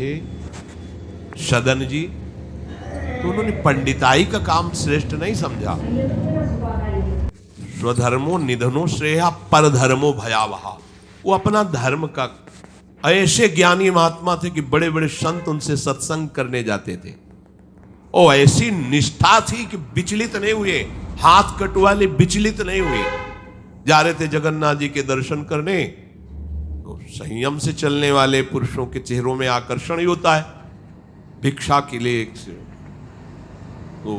थे सदन जी, तो उन्होंने पंडिताई का काम श्रेष्ठ नहीं समझा। स्वधर्मो निधनो श्रेया परधर्मो भयावहा। वो अपना धर्म का, ऐसे ज्ञानी महात्मा थे कि बड़े बड़े संत उनसे सत्संग करने जाते थे, और ऐसी निष्ठा थी कि विचलित नहीं हुए, हाथ कटवाले विचलित नहीं हुए। जा रहे थे जगन्नाथ जी के दर्शन करने, तो संयम से चलने वाले पुरुषों के चेहरों में आकर्षण ही होता है भिक्षा के लिए। तो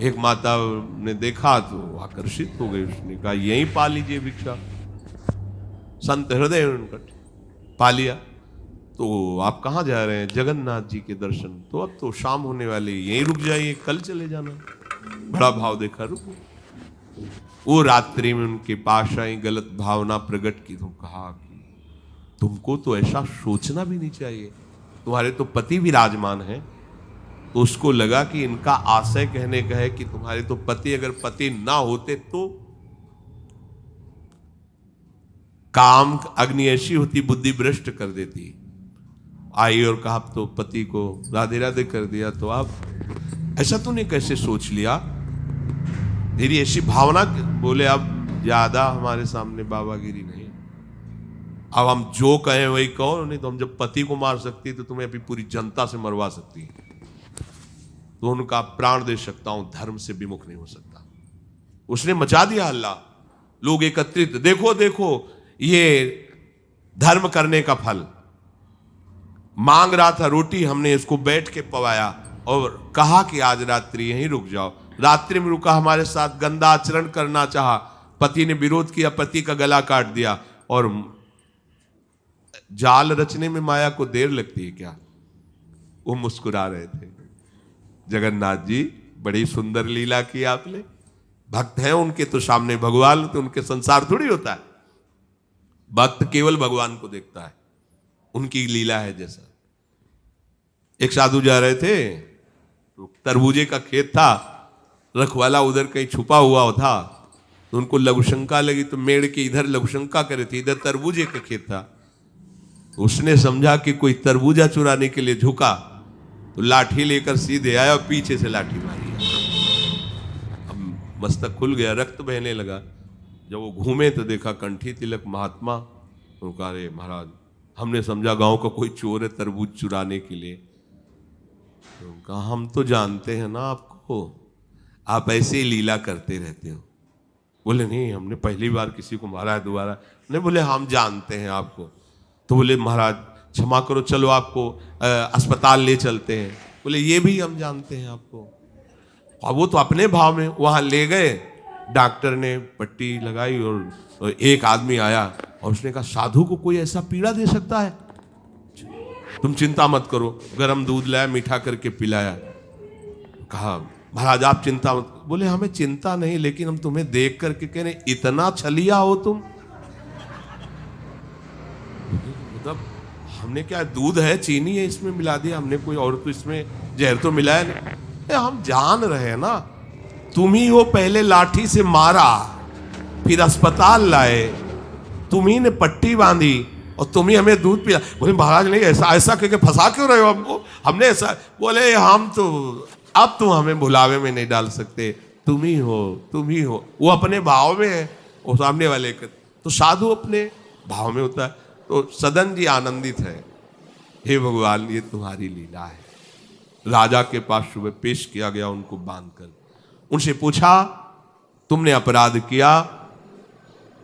एक माता ने देखा तो आकर्षित हो गई, उसने कहा यहीं पा लीजिए भिक्षा। संत हृदय उनका पा लिया। तो आप कहाँ जा रहे हैं? जगन्नाथ जी के दर्शन। तो अब तो शाम होने वाली, यहीं रुक जाइए, कल चले जाना। बड़ा भाव देखा, रुको। वो रात्रि में उनके पास आई, गलत भावना प्रकट की, तो कहा कि तुमको तो ऐसा सोचना भी नहीं चाहिए, तुम्हारे तो पति विराजमान है। तो उसको लगा कि इनका आशय कहने का है कि तुम्हारे तो पति, अगर पति ना होते तो काम अग्नि ऐसी होती, बुद्धि भ्रष्ट कर देती। आई और कहा तो पति को राधे राधे कर दिया, तो आप ऐसा तूने कैसे सोच लिया? तेरी ऐसी भावना। बोले अब ज्यादा हमारे सामने बाबागिरी नहीं, अब हम जो कहें वही कहो, नहीं तो हम जब पति को मार सकती तो तुम्हें अभी पूरी जनता से मरवा सकती, तो उनका प्राण दे सकता हूं, धर्म से विमुख नहीं हो सकता। उसने मचा दिया हल्ला, लोग एकत्रित, देखो देखो ये धर्म करने का फल। मांग रहा था रोटी, हमने इसको बैठ के पवाया और कहा कि आज रात्रि यहीं रुक जाओ। रात्रि में रुका, हमारे साथ गंदा आचरण करना चाहा, पति ने विरोध किया, पति का गला काट दिया। और जाल रचने में माया को देर लगती है क्या? वो मुस्कुरा रहे थे। जगन्नाथ जी बड़ी सुंदर लीला की आपने, भक्त हैं उनके तो सामने भगवान, तो उनके संसार थोड़ी होता है। भक्त केवल भगवान को देखता है, उनकी लीला है। जैसा एक साधु जा रहे थे, तो तरबूजे का खेत था, रखवाला उधर कहीं छुपा हुआ था, तो उनको लघुशंका लगी, तो मेड़ के इधर लघुशंका करे थे, इधर तरबूजे का खेत था। उसने समझा कि कोई तरबूजा चुराने के लिए झुका, तो लाठी लेकर सीधे आया और पीछे से लाठी मारी। अब मस्तक खुल गया, रक्त बहने लगा। जब वो घूमे तो देखा कंठी तिलक महात्मा। तो कहा अरे महाराज, हमने समझा गांव का कोई चोर है तरबूज चुराने के लिए। तो कहा हम तो जानते हैं ना आपको, आप ऐसे ही लीला करते रहते हो। बोले नहीं, हमने पहली बार किसी को मारा है, दोबारा नहीं। बोले हम जानते हैं आपको। तो बोले महाराज क्षमा करो, चलो आपको अस्पताल ले चलते हैं। बोले ये भी हम जानते हैं आपको। और वो तो अपने भाव में वहां ले गए, डॉक्टर ने पट्टी लगाई और एक आदमी आया और उसने कहा साधु को कोई ऐसा पीड़ा दे सकता है? तुम चिंता मत करो। गरम दूध लाया, मीठा करके पिलाया। कहा महाराज आप चिंता मत। बोले हमें चिंता नहीं, लेकिन हम तुम्हें देख करके कह रहे इतना छलिया हो तुम। मतलब हमने क्या, दूध है, चीनी है, इसमें मिला दिया हमने, कोई और तो इसमें जहर तो मिलाया नहीं। हम जान रहे हैं ना, तुम ही हो पहले लाठी से मारा, फिर अस्पताल लाए, तुम ही ने पट्टी बांधी और तुम ही हमें दूध पिला। बोले महाराज नहीं, ऐसा ऐसा करके फंसा क्यों रहे हो हमको? हमने ऐसा। बोले हम तो अब तुम हमें भुलावे में नहीं डाल सकते, तुम ही हो, तुम ही हो। वो अपने भाव में है, वो सामने वाले के। तो साधु अपने भाव में होता है। तो सदन जी आनंदित है, हे भगवान ये तुम्हारी लीला है। राजा के पास सुबह पेश किया गया उनको बांधकर। उनसे पूछा तुमने अपराध किया?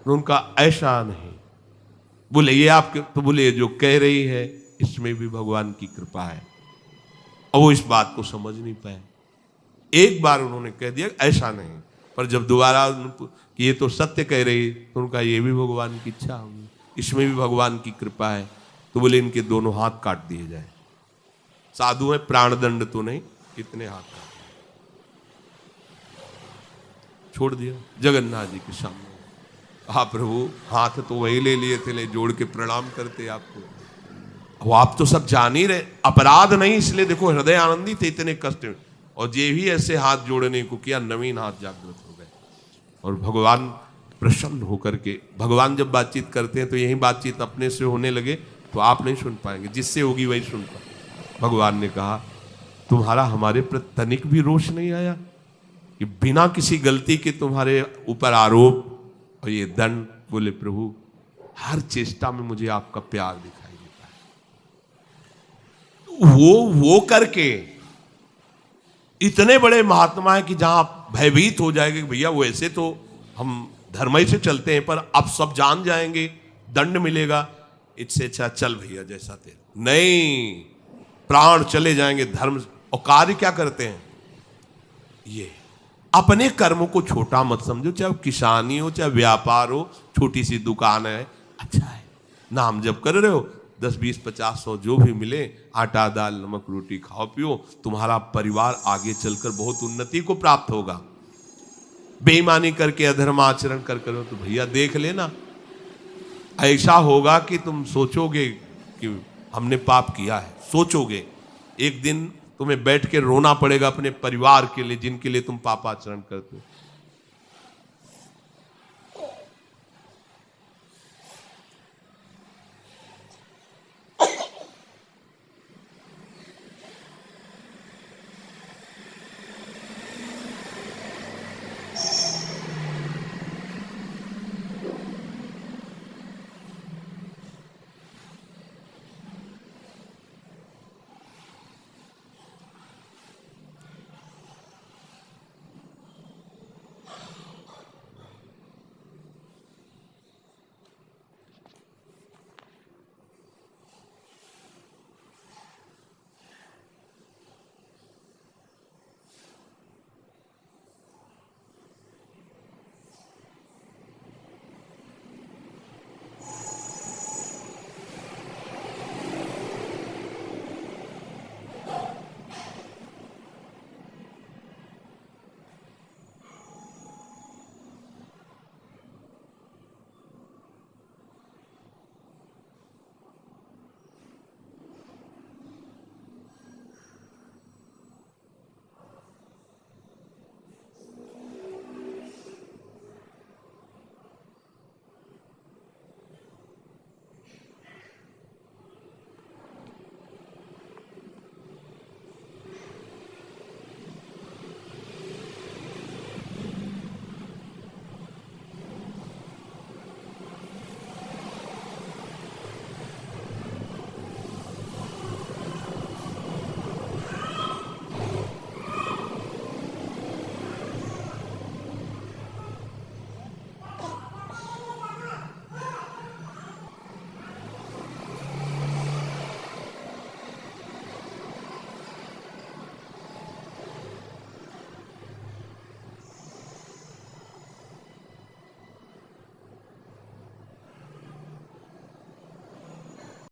तो उनका ऐसा नहीं। बोले ये आपके, तो बोले जो कह रही है इसमें भी भगवान की कृपा है। और वो इस बात को समझ नहीं पाए। एक बार उन्होंने कह दिया ऐसा नहीं, पर जब दोबारा कि ये तो सत्य कह रही, तो उनका ये भी भगवान की इच्छा होगी, इसमें भी भगवान की कृपा है। तो बोले इनके दोनों हाथ काट दिए जाए। साधु है, प्राणदंड तो नहीं, कितने हाथ छोड़ दिया जगन्नाथ जी के सामने। हाँ प्रभु, हाथ तो वही ले लिए थे, ले जोड़ के प्रणाम करते आपको। अब आप तो सब जान ही रहे, अपराध नहीं, इसलिए देखो हृदय आनंदित थे इतने कष्ट में। और ये भी ऐसे हाथ जोड़ने को किया, नवीन हाथ जागृत हो गए। और भगवान प्रसन्न होकर के, भगवान जब बातचीत करते हैं तो यही बातचीत अपने से होने लगे, तो आप नहीं सुन पाएंगे, जिससे होगी वही सुन पाएंगे। भगवान ने कहा तुम्हारा हमारे प्रति तनिक भी रोष नहीं आया कि बिना किसी गलती के तुम्हारे ऊपर आरोप और ये दंड। बोले प्रभु हर चेष्टा में मुझे आपका प्यार दिखाई देता है। वो करके इतने बड़े महात्मा है कि जहां आप भयभीत हो जाएंगे कि भैया वो ऐसे तो हम धर्म से चलते हैं, पर अब सब जान जाएंगे, दंड मिलेगा, इससे अच्छा चल भैया जैसा तेरा। नहीं, प्राण चले जाएंगे धर्म। और कार्य क्या करते हैं, ये अपने कर्मों को छोटा मत समझो, चाहे किसानी हो चाहे व्यापार हो, छोटी सी दुकान है, अच्छा है, नाम जप कर रहे हो, 10 20 50 100 जो भी मिले, आटा दाल नमक रोटी खाओ पियो, तुम्हारा परिवार आगे चलकर बहुत उन्नति को प्राप्त होगा। बेईमानी करके अधर्म आचरण कर करो तो भैया देख लेना, ऐसा होगा कि तुम सोचोगे कि हमने पाप किया है। सोचोगे एक दिन तुम्हें बैठ के रोना पड़ेगा अपने परिवार के लिए जिनके लिए तुम पापाचरण करते हो।